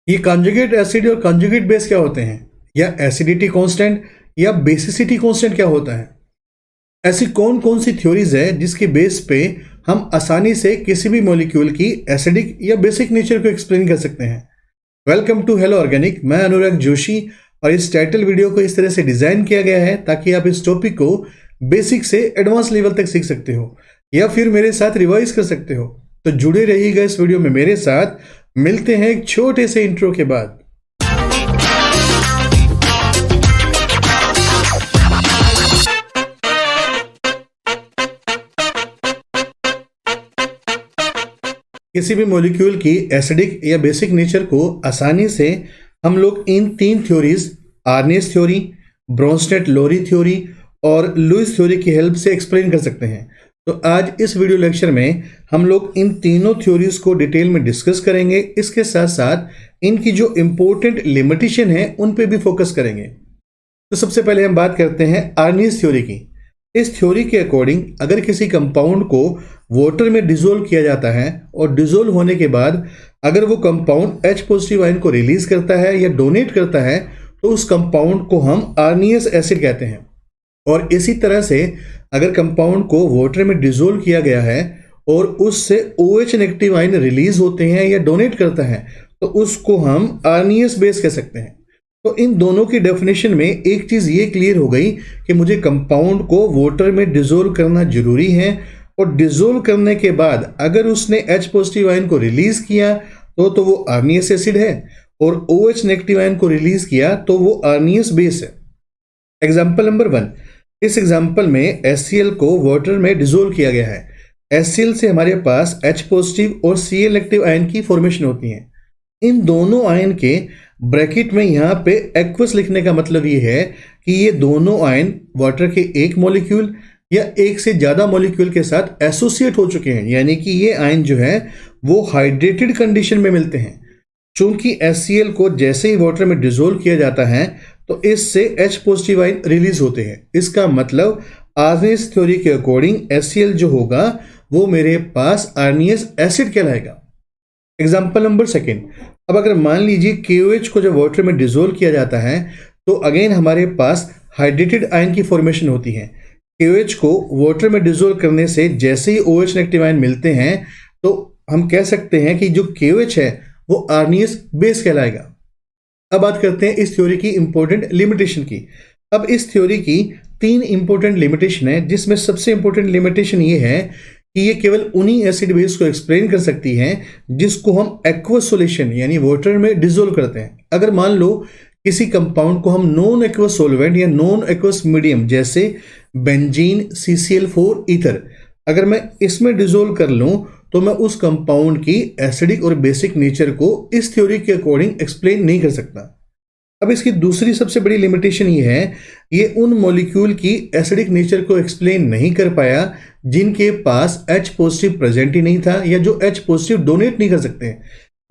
ये conjugate acid और conjugate base क्या होते हैं, या एसिडिटी कांस्टेंट या बेसिसिटी कांस्टेंट क्या होता है। ऐसी कौन कौन सी थ्योरीज है जिसके बेस पे हम आसानी से किसी भी मॉलिक्यूल की एसिडिक या बेसिक नेचर को एक्सप्लेन कर सकते हैं। वेलकम टू हेलो ऑर्गेनिक, मैं अनुराग जोशी और इस टाइटल वीडियो को इस तरह से डिजाइन किया गया है ताकि आप इस टॉपिक को बेसिक से एडवांस लेवल तक सीख सकते हो या फिर मेरे साथ रिवाइज कर सकते हो। तो जुड़े रहिएगा इस वीडियो में मेरे साथ। मिलते हैं एक छोटे से इंट्रो के बाद। किसी भी मॉलिक्यूल की एसिडिक या बेसिक नेचर को आसानी से हम लोग इन तीन थ्योरीज आर्नेस थ्योरी, ब्रोंस्टेड-लोरी थ्योरी और लुईस थ्योरी की हेल्प से एक्सप्लेन कर सकते हैं। तो आज इस वीडियो लेक्चर में हम लोग इन तीनों थ्योरीज को डिटेल में डिस्कस करेंगे। इसके साथ साथ इनकी जो इंपॉर्टेंट लिमिटेशन है उन पे भी फोकस करेंगे। तो सबसे पहले हम बात करते हैं आर्नेस थ्योरी की। इस थ्योरी के अकॉर्डिंग अगर किसी कंपाउंड को वाटर में डिसोल्व किया जाता है और डिसोल्व होने के बाद अगर वो कंपाउंड H पॉजिटिव आयन को रिलीज करता है या डोनेट करता है तो उस कंपाउंड को हम आर्नियस एसिड कहते हैं। और इसी तरह से अगर कंपाउंड को वाटर में डिसोल्व किया गया है और उससे OH नेगेटिव आयन रिलीज होते हैं या डोनेट करता है तो उसको हम आर्नियस बेस कह सकते हैं। तो इन दोनों की डेफिनेशन में एक चीज ये क्लियर हो गई कि मुझे कंपाउंड को वाटर में डिसोल्व करना जरूरी है और डिसोल्व करने के बाद अगर उसने H पॉजिटिव आयन को रिलीज किया तो वो आर्नियस एसिड है और OH नेगेटिव आयन को रिलीज किया तो वो आर्नियस बेस है। एग्जाम्पल नंबर 1, इस एग्जाम्पल में HCl को वाटर में डिसोल्व किया गया है। HCl से हमारे पास H पॉजिटिव और Cl नेगेटिव आयन की फॉर्मेशन होती है। इन दोनों आयन के ब्रैकेट में यहाँ पे एक्वस लिखने का मतलब ये है कि ये दोनों आयन वाटर के एक मॉलिक्यूल या एक से ज्यादा मॉलिक्यूल के साथ एसोसिएट हो चुके हैं, यानी कि ये आयन जो है वो हाइड्रेटेड कंडीशन में मिलते हैं। चूंकि HCl को जैसे ही वाटर में डिसोल्व किया जाता है तो इससे H पॉजिटिव आयन रिलीज होते हैं। इसका मतलब आर्नियस थ्योरी के अकॉर्डिंग HCl जो होगा वो मेरे पास आर्नियस एसिड कहलाएगा। एग्जाम्पल नंबर 2, अब अगर मान लीजिए KOH को जब वाटर में डिसोल्व किया जाता है तो अगेन हमारे पास हाइड्रेटेड आयन की फॉर्मेशन होती है। KOH को वाटर में डिसोल्व करने से जैसे ही OH नेगेटिव आयन मिलते हैं तो हम कह सकते हैं कि जो KOH है वो आर्नियस बेस कहलाएगा। अब बात करते हैं इस थ्योरी की इंपॉर्टेंट लिमिटेशन की। अब इस थ्योरी की 3 इंपॉर्टेंट लिमिटेशन है, जिसमें सबसे इंपॉर्टेंट लिमिटेशन ये है कि ये केवल उन्हीं एसिड बेस को एक्सप्लेन कर सकती हैं जिसको हम एक्वस सॉल्यूशन यानी वाटर में डिसोल्व करते हैं। अगर मान लो किसी कंपाउंड को हम नॉन एक्वस सॉल्वेंट या नॉन एक्वस मीडियम जैसे बेंजीन, CCl4 ईथर, अगर मैं इसमें डिसोल्व कर लूं तो मैं उस कंपाउंड की एसिडिक और बेसिक नेचर को इस थ्योरी के अकॉर्डिंग एक्सप्लेन नहीं कर सकता। अब इसकी दूसरी सबसे बड़ी लिमिटेशन ये है, ये उन मॉलिक्यूल की एसिडिक नेचर को एक्सप्लेन नहीं कर पाया जिनके पास H पॉजिटिव प्रेजेंट ही नहीं था या जो H पॉजिटिव डोनेट नहीं कर सकते,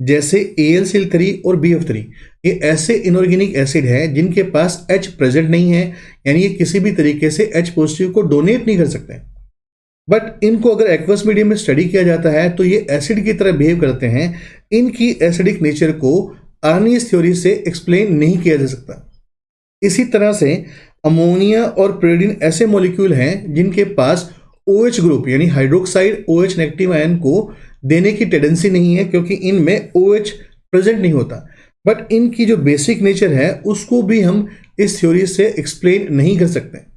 जैसे AlCl3 और BF3। ये ऐसे इनऑर्गेनिक एसिड है जिनके पास H प्रेजेंट नहीं है, यानी ये किसी भी तरीके से H पॉजिटिव को डोनेट नहीं कर सकते। बट इनको अगर एक्वस मीडियम में स्टडी किया जाता है तो ये एसिड की तरह बिहेव करते हैं। इनकी एसिडिक नेचर को आर्नियस थ्योरी से एक्सप्लेन नहीं किया जा सकता। इसी तरह से अमोनिया और प्योरीन ऐसे मॉलिक्यूल हैं जिनके पास OH ग्रुप यानी हाइड्रोक्साइड OH नेगेटिव आयन को देने की टेंडेंसी नहीं है क्योंकि इनमें OH प्रेजेंट नहीं होता। बट इनकी जो बेसिक नेचर है उसको भी हम इस थ्योरी से एक्सप्लेन नहीं कर सकते।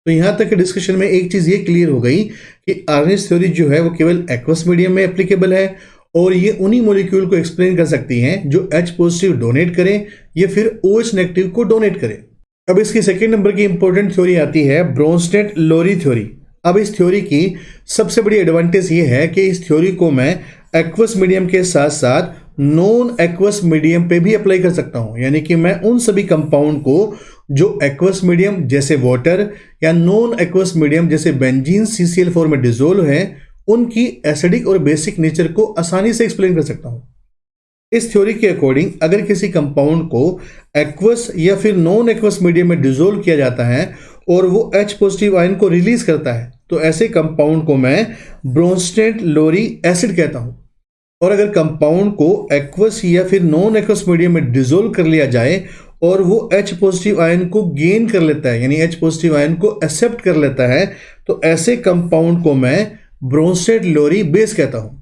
तो यहां तक के डिस्कशन में एक चीज ये क्लियर हो गई कि आर्नियस थ्योरी जो है वो केवल एक्वस मीडियम में एप्लीकेबल है और ये उन्हीं मॉलिक्यूल को एक्सप्लेन कर सकती हैं जो H पॉजिटिव डोनेट करें या फिर OH नेगेटिव को डोनेट करें। अब इसकी सेकंड नंबर की इंपॉर्टेंट थ्योरी आती है ब्रोंस्टेड-लोरी थ्योरी। अब इस थ्योरी की सबसे बड़ी एडवांटेज ये है कि इस थ्योरी को मैं एक्वस मीडियम के साथ साथ नॉन एक्वस मीडियम पे भी अप्लाई कर सकता हूं, यानी कि मैं उन सभी कंपाउंड को जो एक्वस मीडियम जैसे वाटर या नॉन एक्वस मीडियम जैसे बेंजीन, CCl4 में डिसोल्व है उनकी एसिडिक और बेसिक नेचर को आसानी से एक्सप्लेन कर सकता हूं। इस थ्योरी के अकॉर्डिंग अगर किसी कंपाउंड को एक्वस या फिर नॉन एक्वस मीडियम में डिसोल्व किया जाता है और वो H पॉजिटिव आयन को रिलीज करता है तो ऐसे कंपाउंड को मैं ब्रोंस्टेड-लोरी एसिड कहता हूं। और अगर कंपाउंड को एक्वस या फिर नॉन एक्वस मीडियम में डिसोल्व कर लिया जाए और वो H पॉजिटिव आयन को गेन कर लेता है, यानी H पॉजिटिव आयन को एक्सेप्ट कर लेता है, तो ऐसे कंपाउंड को मैं ब्रोंस्टेड-लोरी बेस कहता हूं।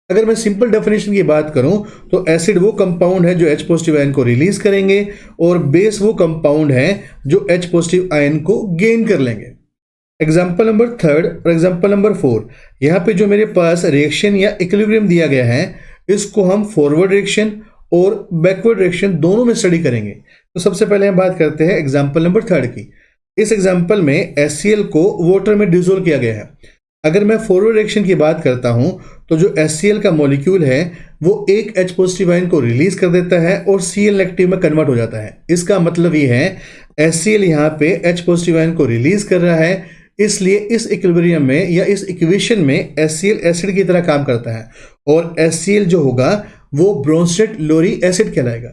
अगर मैं सिंपल डेफिनेशन की बात करूं तो एसिड वो कंपाउंड है जो H पॉजिटिव आयन को रिलीज करेंगे और बेस वो कंपाउंड है जो H पॉजिटिव आयन को गेन कर लेंगे। एग्जाम्पल नंबर 3 और एग्जाम्पल नंबर 4, यहाँ पे जो मेरे पास रिएक्शन या इक्विलिब्रियम दिया गया है, इसको हम फॉरवर्ड रिएक्शन और बैकवर्ड रिएक्शन दोनों में स्टडी करेंगे। तो सबसे पहले हम बात करते हैं एग्जाम्पल नंबर 3 की। इस एग्जाम्पल में HCl को वाटर में डिसोल्व किया गया है। अगर मैं फॉरवर्ड रिएक्शन की बात करता हूं तो जो HCl का मॉलिक्यूल है वो एक H पॉजिटिव आयन को रिलीज कर देता है और Cl नेगेटिव में कन्वर्ट हो जाता है। इसका मतलब ये है HCl यहाँ पे H पॉजिटिव आयन को रिलीज कर रहा है, इसलिए इस इक्विलिब्रियम में या इस इक्वेशन में HCl एसिड की तरह काम करता है और HCl जो होगा वो ब्रोंस्टेड-लोरी एसिड कहलाएगा।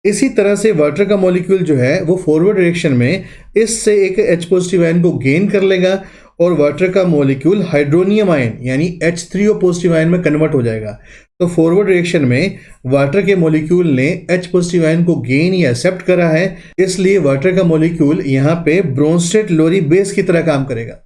इसी तरह से वाटर का मॉलिक्यूल जो है वो फॉरवर्ड रिएक्शन में इससे एक H पॉजिटिव आयन को गेन कर लेगा और वाटर का मॉलिक्यूल हाइड्रोनियम आयन यानी H3O पॉजिटिव आयन में कन्वर्ट हो जाएगा। तो फॉरवर्ड रिएक्शन में वाटर के मॉलिक्यूल ने H पॉजिटिव आयन को गेन या एक्सेप्ट करा है, इसलिए वाटर का मॉलिक्यूल यहाँ पे ब्रोंस्टेड-लोरी बेस की तरह काम करेगा।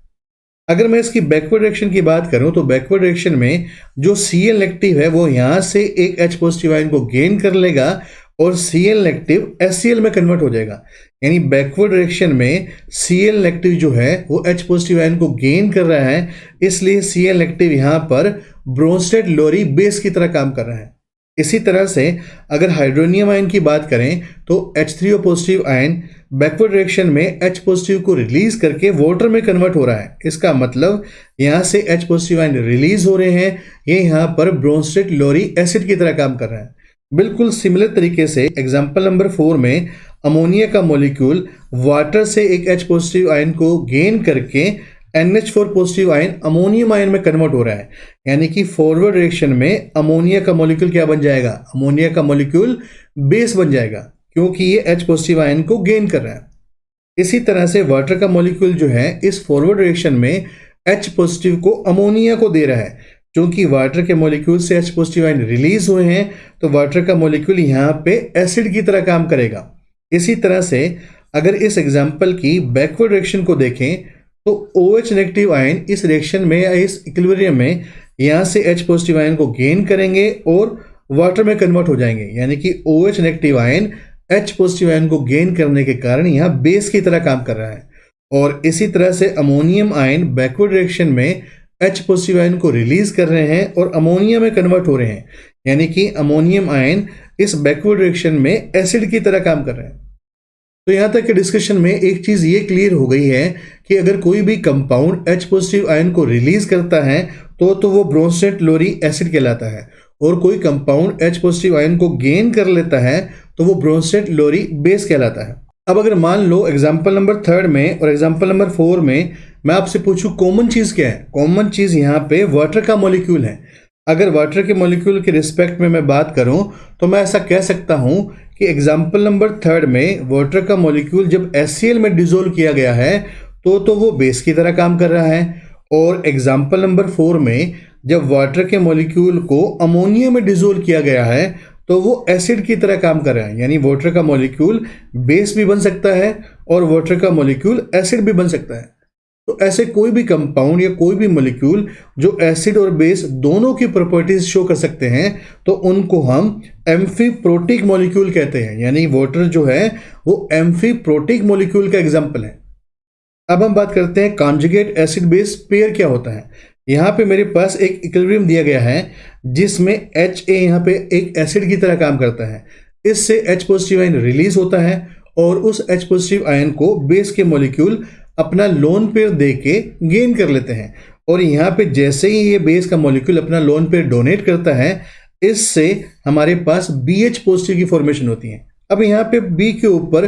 अगर मैं इसकी बैकवर्ड रिएक्शन की बात करूं तो बैकवर्ड रिएक्शन में जो Cl नेगेटिव है वो यहाँ से एक H पॉजिटिव आयन को गेन कर लेगा और Cl नेगेटिव HCl में कन्वर्ट हो जाएगा। यानी बैकवर्ड रिएक्शन में Cl नेगेटिव जो है वो H पॉजिटिव आयन को गेन कर रहा है, इसलिए Cl नेगेटिव यहाँ पर ब्रोंस्टेड-लोरी बेस की तरह काम कर रहा है। इसी तरह से अगर हाइड्रोनियम आयन की बात करें तो H3O positive ion backward reaction में H पॉजिटिव को रिलीज करके वाटर में कन्वर्ट हो रहा है। इसका मतलब यहाँ से H पॉजिटिव आयन रिलीज हो रहे हैं, ये यहाँ पर ब्रोंस्टेड-लोरी एसिड की तरह काम कर रहा है। बिल्कुल सिमिलर तरीके से एग्जाम्पल नंबर 4 में अमोनिया का मॉलिक्यूल वाटर से एक H पॉजिटिव आयन को गेन करके NH4 positive ion ammonium ion में कन्वर्ट हो रहा है। यानी कि फॉरवर्ड रिएक्शन में अमोनिया का मॉलिक्यूल क्या बन जाएगा? अमोनिया का मॉलिक्यूल बेस बन जाएगा क्योंकि ये H पॉजिटिव आयन को गेन कर रहा है। इसी तरह से वाटर का मॉलिक्यूल जो है इस फॉरवर्ड रिएक्शन में H पॉजिटिव को अमोनिया को दे रहा है। क्योंकि वाटर के मॉलिक्यूल से H पॉजिटिव आयन रिलीज हुए हैं तो वाटर का मॉलिक्यूल यहाँ पे एसिड की तरह काम करेगा। इसी तरह से अगर इस एग्जाम्पल की बैकवर्ड रिएक्शन को देखें तो OH नेगेटिव आयन इस रिएक्शन में या इस इक्विलिब्रियम में यहाँ से H पॉजिटिव आयन को गेन करेंगे और वाटर में कन्वर्ट हो जाएंगे। यानी कि OH negative ion H positive ion को गेन करने के कारण यहाँ बेस की तरह काम कर रहा है। और इसी तरह से अमोनियम आयन बैकवर्ड रिएक्शन में H पॉजिटिव आयन को रिलीज कर रहे हैं और अमोनिया में कन्वर्ट हो रहे हैं। यानी कि अमोनियम आयन इस बैकवर्ड रिएक्शन में एसिड की तरह काम कर रहे हैं। तो यहाँ तक के डिस्कशन में एक चीज़ ये क्लियर हो गई है कि अगर कोई भी कंपाउंड H पॉजिटिव आयन को रिलीज करता है तो वो ब्रोंस्टेड-लोरी एसिड कहलाता है और कोई कंपाउंड H पॉजिटिव आयन को गेन कर लेता है तो वो ब्रोंस्टेड-लोरी बेस कहलाता है। अब अगर मान लो एग्जाम्पल नंबर 3 में और एग्जाम्पल नंबर 4 में मैं आपसे पूछूं कॉमन चीज़ क्या है? कॉमन चीज़ यहाँ पे वाटर का मॉलिक्यूल है। अगर वाटर के मॉलिक्यूल के रिस्पेक्ट में मैं बात करूं तो मैं ऐसा कह सकता हूं कि एग्जाम्पल नंबर 3 में वाटर का मॉलिक्यूल जब HCl में डिसोल्व किया गया है तो वो बेस की तरह काम कर रहा है। और एग्जाम्पल नंबर 4 में जब वाटर के मॉलिक्यूल को अमोनिया में डिसोल्व किया गया है तो वो एसिड की तरह काम कर रहा है। यानी वाटर का मॉलिक्यूल बेस भी बन सकता है और वाटर का मॉलिक्यूल एसिड भी बन सकता है। तो ऐसे कोई भी कंपाउंड या कोई भी मॉलिक्यूल जो एसिड और बेस दोनों की प्रॉपर्टीज शो कर सकते हैं तो उनको हम एम्फीप्रोटिक मॉलिक्यूल कहते हैं। यानी वाटर जो है वो एम्फीप्रोटिक मॉलिक्यूल का एग्जाम्पल है। अब हम बात करते हैं कॉन्जुगेट एसिड बेस पेयर क्या होता है। यहाँ पे मेरे पास एक इक्विलिब्रियम दिया गया है जिसमें HA यहाँ पे एक एसिड की तरह काम करता है। इससे H पॉजिटिव आयन रिलीज होता है और उस H पॉजिटिव आयन को बेस के मॉलिक्यूल अपना लोन पेयर दे के गेन कर लेते हैं। और यहाँ पे जैसे ही ये बेस का मॉलिक्यूल अपना लोन पेयर डोनेट करता है इससे हमारे पास BH पॉजिटिव की फॉर्मेशन होती है। अब यहाँ पे B के ऊपर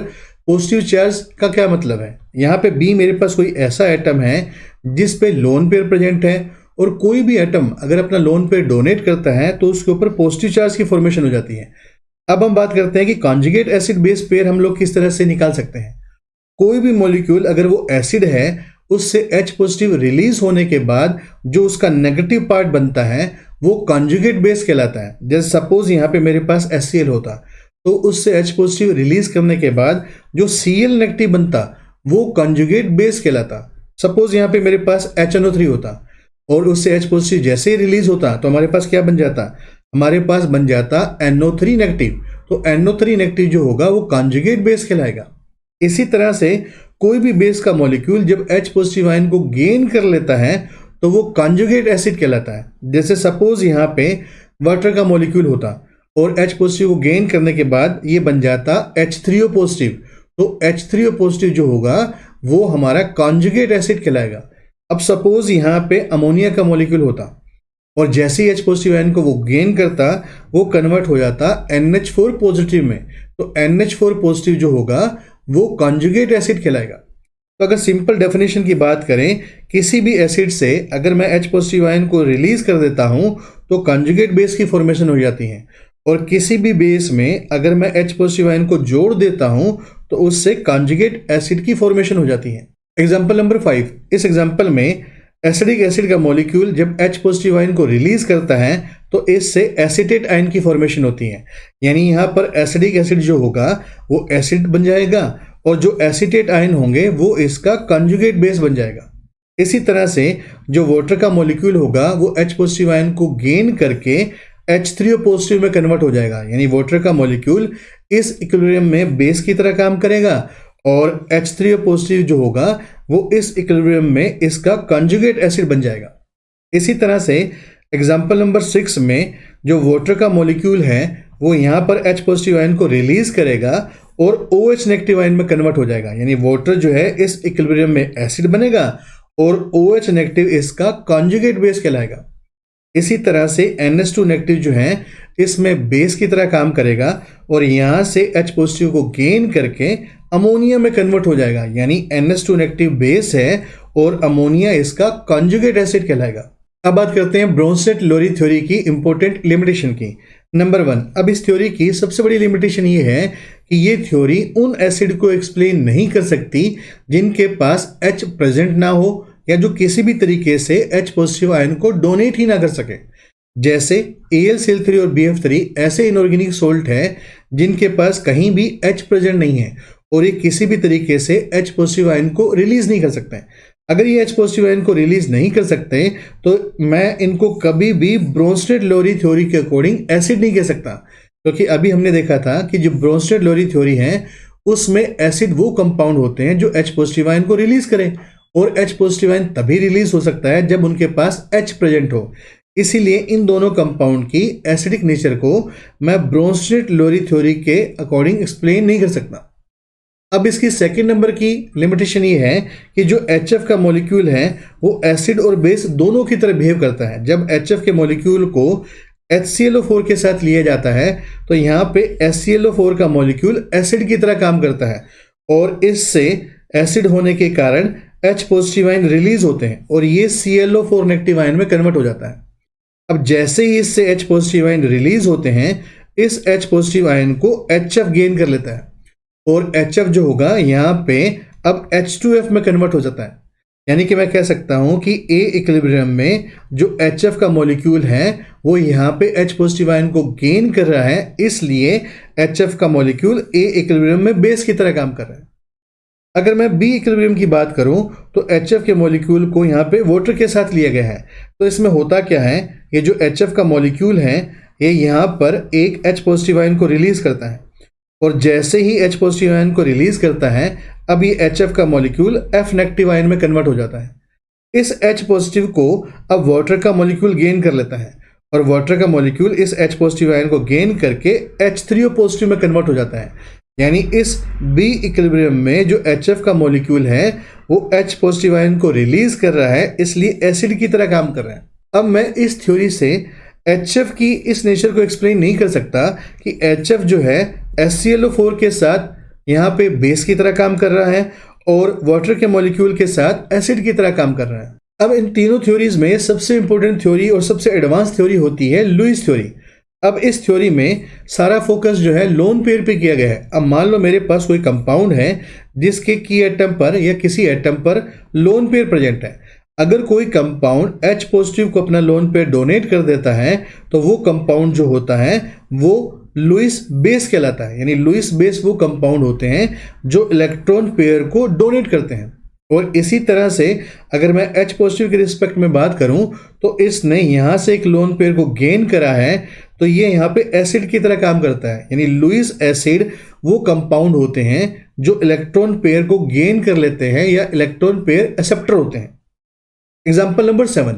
पॉजिटिव चार्ज का क्या मतलब है? यहाँ पे B मेरे पास कोई ऐसा एटम है जिस पे लोन पेयर प्रेजेंट है और कोई भी एटम अगर अपना लोन पेयर डोनेट करता है तो उसके ऊपर पॉजिटिव चार्ज की फॉर्मेशन हो जाती है। अब हम बात करते हैं कि कॉन्जुगेट एसिड बेस पेयर हम लोग किस तरह से निकाल सकते हैं। कोई भी मॉलिक्यूल अगर वो एसिड है उससे H पॉजिटिव रिलीज होने के बाद जो उसका नेगेटिव पार्ट बनता है वो कॉन्जुगेट बेस कहलाता है। जैसे सपोज यहाँ पे मेरे पास HCl होता तो उससे H पॉजिटिव रिलीज करने के बाद जो Cl नेगेटिव बनता वो कॉन्जुगेट बेस कहलाता। सपोज यहाँ पे मेरे पास HNO3 होता और उससे H पॉजिटिव जैसे ही रिलीज होता तो हमारे पास क्या बन जाता, हमारे पास बन जाता NO3 नेगेटिव। तो NO3 नेगेटिव जो होगा वो कॉन्जुगेट बेस कहलाएगा। इसी तरह से कोई भी बेस का मॉलिक्यूल जब H पॉजिटिव आयन को गेन कर लेता है तो वो कॉन्जुगेट एसिड कहलाता है। जैसे सपोज यहाँ पे वाटर का मॉलिक्यूल होता और H पॉजिटिव को गेन करने के बाद ये बन जाता H3O पॉजिटिव। तो H3O पॉजिटिव जो होगा वो हमारा कॉन्जुगेट एसिड कहलाएगा। अब सपोज यहाँ पे अमोनिया का मॉलिक्यूल होता और जैसे ही H पॉजिटिव आयन को वो गेन करता वो कन्वर्ट हो जाता NH4 पॉजिटिव में। तो NH4 पॉजिटिव जो होगा वो कॉन्जुगेट एसिड कहलाएगा। तो अगर सिंपल डेफिनेशन की बात करें, किसी भी एसिड से अगर मैं H पॉजिटिव आयन को रिलीज कर देता हूं तो कॉन्जुगेट बेस की फॉर्मेशन हो जाती है, और किसी भी बेस में अगर मैं H पॉजिटिव आयन को जोड़ देता हूं तो उससे कॉन्जुगेट एसिड की फॉर्मेशन हो जाती है। एग्जाम्पल नंबर 5, इस एग्जाम्पल में एसिडिक एसिड का मॉलिक्यूल जब H पॉजिटिव आयन को रिलीज करता है तो इससे एसीटेट आयन की फॉर्मेशन होती है। यानी यहाँ पर एसिडिक एसिड जो होगा वो एसिड बन जाएगा और जो एसीटेट आयन होंगे वो इसका कॉन्जुगेट बेस बन जाएगा। इसी तरह से जो वाटर का मॉलिक्यूल होगा वो H पॉजिटिव आयन को गेन करके H3O पॉजिटिव में कन्वर्ट हो जाएगा। यानी वाटर का मॉलिक्यूल इस इक्विलिब्रियम में बेस की तरह काम करेगा और H3O पॉजिटिव जो होगा वो इस इक्विलिब्रियम में इसका कॉन्जुगेट एसिड बन जाएगा। इसी तरह से एग्जाम्पल नंबर 6 में जो वाटर का मॉलिक्यूल है वो यहाँ पर H पॉजिटिव आयन को रिलीज करेगा और OH नेगेटिव आयन में कन्वर्ट हो जाएगा। यानी वाटर जो है इस इक्विलिब्रियम में एसिड बनेगा और OH नेगेटिव इसका कॉन्जुगेट बेस कहलाएगा। इसी तरह से NH2 नेगेटिव जो है इसमें बेस की तरह काम करेगा और यहाँ से H पॉजिटिव को गेन करके अमोनिया में कन्वर्ट हो जाएगा। यानी NH2 नेगेटिव बेस है और अमोनिया इसका कॉन्जुगेट एसिड कहलाएगा। अब बात करते हैं ब्रोंस्टेड-लोरी थ्योरी की इंपॉर्टेंट लिमिटेशन की। नंबर 1, अब इस थ्योरी की सबसे बड़ी लिमिटेशन ये है कि ये थ्योरी उन एसिड को एक्सप्लेन नहीं कर सकती जिनके पास H प्रेजेंट ना हो या जो किसी भी तरीके से H पॉजिटिव आयन को डोनेट ही ना कर सके। जैसे AlCl3 और BF3 ऐसे इनऑर्गेनिक सोल्ट है जिनके पास कहीं भी H प्रेजेंट नहीं है और ये किसी भी तरीके से H पॉजिटिव आयन को रिलीज नहीं कर सकते हैं। अगर ये H पॉजिटिव आयन को रिलीज नहीं कर सकते तो मैं इनको कभी भी ब्रोंस्टेड-लोरी थ्योरी के अकॉर्डिंग एसिड नहीं कह सकता, क्योंकि अभी हमने देखा था कि जो ब्रोंस्टेड-लोरी थ्योरी है उसमें एसिड वो कंपाउंड होते हैं जो H पॉजिटिव आयन को रिलीज करें, और H पॉजिटिव आयन तभी रिलीज हो सकता है जब उनके पास H प्रेजेंट हो। इसीलिए इन दोनों कंपाउंड की एसिडिक नेचर को मैं ब्रोंस्टेड-लोरी थ्योरी के अकॉर्डिंग एक्सप्लेन नहीं कर सकता। अब इसकी सेकंड नंबर की लिमिटेशन ये है कि जो HF का मॉलिक्यूल है वो एसिड और बेस दोनों की तरह बिहेव करता है। जब HF के मॉलिक्यूल को HClO4 के साथ लिया जाता है तो यहाँ पे HClO4 का मॉलिक्यूल एसिड की तरह काम करता है और इससे एसिड होने के कारण H पॉजिटिव आयन रिलीज होते हैं और ये ClO4 नेगेटिव आयन में कन्वर्ट हो जाता है। अब जैसे ही इससे H पॉजिटिव आयन रिलीज होते हैं इस H पॉजिटिव आयन को HF गेन कर लेता है और HF जो होगा यहाँ पे अब H2F में कन्वर्ट हो जाता है। यानी कि मैं कह सकता हूँ कि A इक्विलिब्रियम में जो HF का मॉलिक्यूल है वो यहाँ पे H पॉजिटिव आयन को गेन कर रहा है, इसलिए HF का मॉलिक्यूल A इक्विलिब्रियम में बेस की तरह काम कर रहा है। अगर मैं B इक्विलिब्रियम की बात करूं तो HF के मॉलिक्यूल को यहाँ पे वाटर के साथ लिया गया है। तो इसमें होता क्या है, ये जो HF का मॉलिक्यूल है ये यहाँ पर एक H पॉजिटिव आयन को रिलीज करता है और जैसे ही H पॉजिटिव आयन को रिलीज करता है अब ये HF का मॉलिक्यूल F नेगेटिव आयन में कन्वर्ट हो जाता है। इस H पॉजिटिव को अब वाटर का मॉलिक्यूल गेन कर लेता है और वाटर का मॉलिक्यूल इस H पॉजिटिव आयन को गेन करके H3O पॉजिटिव में कन्वर्ट हो जाता है। यानी इस B इक्विलिब्रियम में जो HF का मॉलिक्यूल है वो H पॉजिटिव आयन को रिलीज कर रहा है, इसलिए एसिड की तरह काम कर रहा है। अब मैं इस थ्योरी से HF की इस नेचर को एक्सप्लेन नहीं कर सकता कि HF जो है HClO4 के साथ यहाँ पे बेस की तरह काम कर रहा है और वाटर के मॉलिक्यूल के साथ एसिड की तरह काम कर रहा है। अब इन तीनों थ्योरीज में सबसे इंपॉर्टेंट थ्योरी और सबसे एडवांस थ्योरी होती है लुईस थ्योरी। अब इस थ्योरी में सारा फोकस जो है लोन पेयर पे किया गया है। अब मान लो मेरे पास कोई कंपाउंड है जिसके की एटम पर या किसी एटम पर लोन पेयर प्रेजेंट है। अगर कोई कंपाउंड H पॉजिटिव को अपना लोन पेयर डोनेट कर देता है तो वो कंपाउंड जो होता है वो लुईस बेस कहलाता है। यानी लुईस बेस वो कंपाउंड होते हैं जो इलेक्ट्रॉन पेयर को डोनेट करते हैं। और इसी तरह से अगर मैं H पॉजिटिव के रिस्पेक्ट में बात करूं तो इसने यहां से एक लोन पेयर को गेन करा है, तो ये यहां पे एसिड की तरह काम करता है। यानी लुईस एसिड वो कंपाउंड होते हैं जो इलेक्ट्रॉन पेयर को गेन कर लेते हैं या इलेक्ट्रॉन पेयर एक्सेप्टर होते हैं। एग्जाम्पल नंबर 7,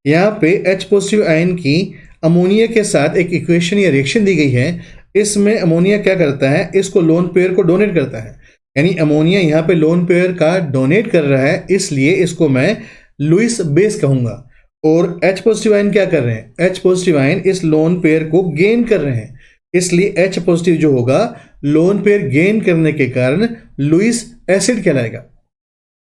यहाँ पे H पॉजिटिव आयन की अमोनिया के साथ एक इक्वेशन या रिएक्शन दी गई है। इसमें अमोनिया क्या करता है, इसको लोन पेयर को डोनेट करता है। यानी अमोनिया यहाँ पे लोन पेयर का डोनेट कर रहा है, इसलिए इसको मैं लुईस बेस कहूंगा। और H पॉजिटिव आयन क्या कर रहे हैं, H पॉजिटिव आयन इस लोन पेयर को गेन कर रहे हैं, इसलिए H पॉजिटिव जो होगा लोन पेयर गेन करने के कारण लुईस एसिड कहलाएगा।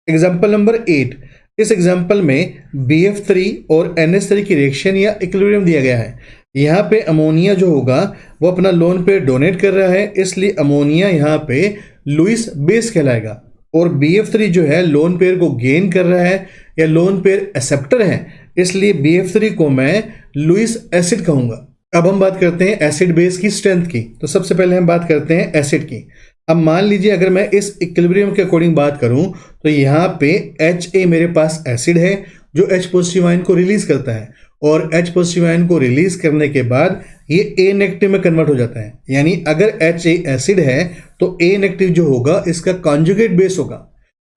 एग्जाम्पल नंबर 8, इस एग्जाम्पल में BF3 और NH3 की रिएक्शन या इक्विलिब्रियम दिया गया है। यहाँ पे अमोनिया जो होगा वो अपना लोन पेयर डोनेट कर रहा है, इसलिए अमोनिया यहाँ पे लुईस बेस कहलाएगा। और BF3 जो है लोन पेयर को गेन कर रहा है या लोन पेयर एक्सेप्टर है, इसलिए BF3 को मैं लुईस एसिड कहूंगा। अब हम बात करते हैं एसिड बेस की स्ट्रेंथ की। तो सबसे पहले हम बात करते हैं एसिड की। अब मान लीजिए अगर मैं इस इक्विलिब्रियम के अकॉर्डिंग बात करूं तो यहाँ पे Ha मेरे पास एसिड है जो H पॉजिटिव आयन को रिलीज करता है, और H पॉजिटिव आयन को रिलीज करने के बाद ये A नेगेटिव में कन्वर्ट हो जाता है। यानी अगर Ha एसिड है तो A नेगेटिव जो होगा इसका कॉन्जुगेट बेस होगा।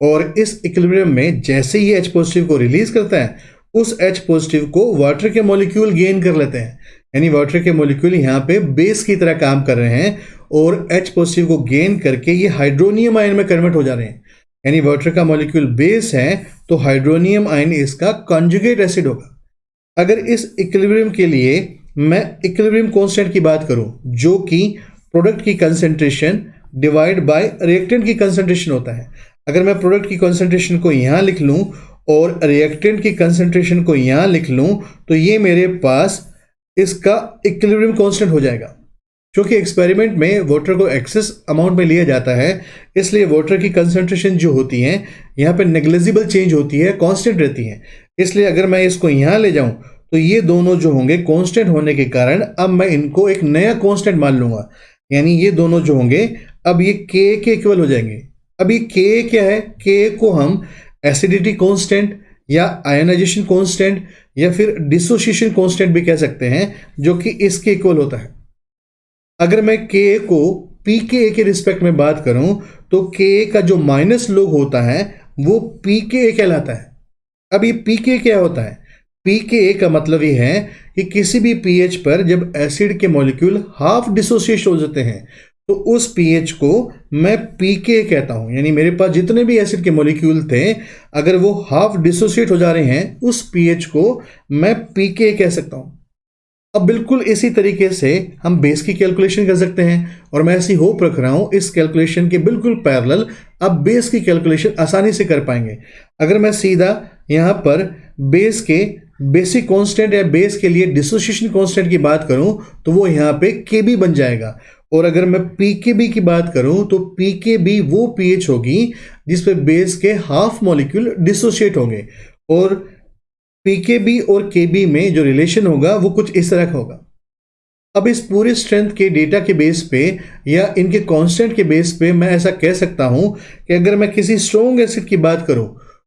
और इस इक्विलिब्रियम में जैसे ही H पॉजिटिव को रिलीज करता है उस H पॉजिटिव को वाटर के मॉलिक्यूल गेन कर लेते हैं। यानी वाटर के मॉलिक्यूल यहाँ पे बेस की तरह काम कर रहे हैं और H पॉजिटिव को गेन करके ये हाइड्रोनियम आयन में कन्वर्ट हो जा रहे हैं। यानी वाटर का मॉलिक्यूल बेस है तो हाइड्रोनियम आयन इसका कॉन्जुगेट एसिड होगा। अगर इस इक्विलिब्रियम के लिए मैं इक्विलिब्रियम कांस्टेंट की बात करूं जो कि प्रोडक्ट की कंसंट्रेशन डिवाइड बाय रिएक्टेंट की कंसंट्रेशन होता है। अगर मैं प्रोडक्ट की कंसंट्रेशन को यहाँ लिख लूँ और रिएक्टेंट की कंसंट्रेशन को यहाँ लिख लूँ तो ये मेरे पास इसका इक्विलिब्रियम कांस्टेंट हो जाएगा। क्योंकि एक्सपेरिमेंट में वाटर को एक्सेस अमाउंट में लिया जाता है, इसलिए वाटर की कंसंट्रेशन जो होती है यहाँ पे नेग्लिजिबल चेंज होती है, कांस्टेंट रहती है। इसलिए अगर मैं इसको यहाँ ले जाऊं तो ये दोनों जो होंगे कांस्टेंट होने के कारण अब मैं इनको एक नया कांस्टेंट मान लूंगा। यानी ये दोनों जो होंगे अब ये के इक्वल हो जाएंगे। अब ये के क्या है, के को हम एसिडिटी कांस्टेंट या आयोनाइजेशन कांस्टेंट या फिर डिसोसिएशन कांस्टेंट भी कह सकते हैं, जो कि इसके इक्वल होता है। अगर मैं के को pKa के रिस्पेक्ट में बात करूं तो Ka का जो माइनस लोग होता है वो pKa कहलाता है। अब ये pKa क्या होता है, pKa का मतलब ये है कि किसी भी pH पर जब एसिड के मॉलिक्यूल हाफ डिसोसिएट हो जाते हैं तो उस pH को मैं pKa कहता हूं। यानी मेरे पास जितने भी एसिड के मॉलिक्यूल थे अगर वो हाफ डिसोसिएट हो जा रहे हैं उस pH को मैं pKa कह सकता हूं। अब बिल्कुल इसी तरीके से हम बेस की कैलकुलेशन कर सकते हैं, और मैं ऐसी होप रख रहा हूं इस कैलकुलेशन के बिल्कुल पैरेलल अब बेस की कैलकुलेशन आसानी से कर पाएंगे। अगर मैं सीधा यहां पर बेस के बेसिक कांस्टेंट या बेस के लिए डिसोसिएशन कांस्टेंट की बात करूं तो वो यहां पे Kb बन जाएगा। और अगर मैं Pkb की बात करूं तो Pkb वो pH होगी जिस पे बेस के हाफ मॉलिक्यूल डिसोसिएट होंगे, और Pkb और Kb में जो रिलेशन होगा वो कुछ इस तरह का होगा। अब इस पूरे स्ट्रेंथ के डेटा के बेस पे या इनके कांस्टेंट के बेस पे मैं ऐसा कह सकता हूं कि अगर मैं किसी स्ट्रॉन्ग एसिड की बात करूं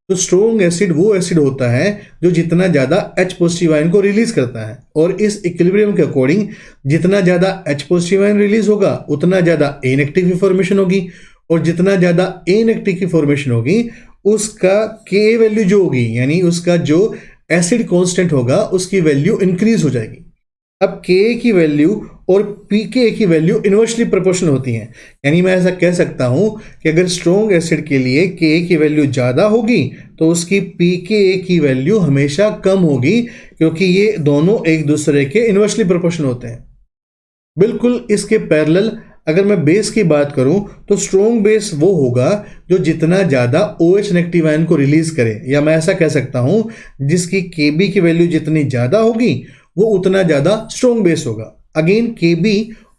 तो स्ट्रॉन्ग एसिड वो एसिड होता है जो जितना ज़्यादा H पॉजिटिव आयन को रिलीज करता है, और इस इक्विलिब्रियम के अकॉर्डिंग जितना ज़्यादा H पॉजिटिव आयन रिलीज होगा उतना ज़्यादा A नेगेटिव की फॉर्मेशन होगी, और जितना ज़्यादा A नेगेटिव की फॉर्मेशन होगी उसका Ka वैल्यू जो होगी यानी उसका जो एसिड कांस्टेंट होगा उसकी वैल्यू इंक्रीज हो जाएगी। अब Ka की वैल्यू और Pka की वैल्यू इनवर्सली प्रोपोर्शनल होती हैं। यानी मैं ऐसा कह सकता हूं कि अगर स्ट्रॉन्ग एसिड के लिए Ka की वैल्यू ज़्यादा होगी तो उसकी Pka की वैल्यू हमेशा कम होगी, क्योंकि ये दोनों एक दूसरे के इनवर्सली प्रोपोर्शनल होते हैं। बिल्कुल इसके पैरेलल अगर मैं बेस की बात करूं तो स्ट्रॉन्ग बेस वो होगा जो जितना ज़्यादा OH नेगेटिव आयन को रिलीज करे, या मैं ऐसा कह सकता हूं जिसकी Kb की वैल्यू जितनी ज़्यादा होगी वो उतना ज़्यादा स्ट्रॉन्ग बेस होगा। अगेन Kb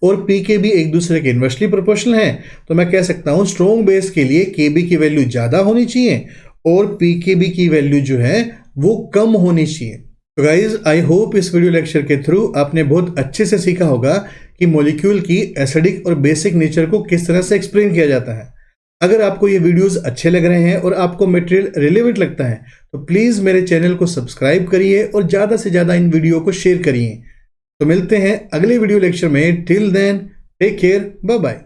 और Pkb एक दूसरे के इन्वर्सली प्रोपोर्शनल हैं, तो मैं कह सकता हूं स्ट्रॉन्ग बेस के लिए Kb की वैल्यू ज़्यादा होनी चाहिए और Pkb की वैल्यू जो है वो कम होनी चाहिए। तो गाइज आई होप इस वीडियो लेक्चर के थ्रू आपने बहुत अच्छे से सीखा होगा कि मॉलिक्यूल की एसिडिक और बेसिक नेचर को किस तरह से एक्सप्लेन किया जाता है। अगर आपको ये वीडियोस अच्छे लग रहे हैं और आपको मटेरियल रिलेवेंट लगता है तो प्लीज़ मेरे चैनल को सब्सक्राइब करिए और ज़्यादा से ज़्यादा इन वीडियो को शेयर करिए। तो मिलते हैं अगले वीडियो लेक्चर में। Till then take care, bye bye.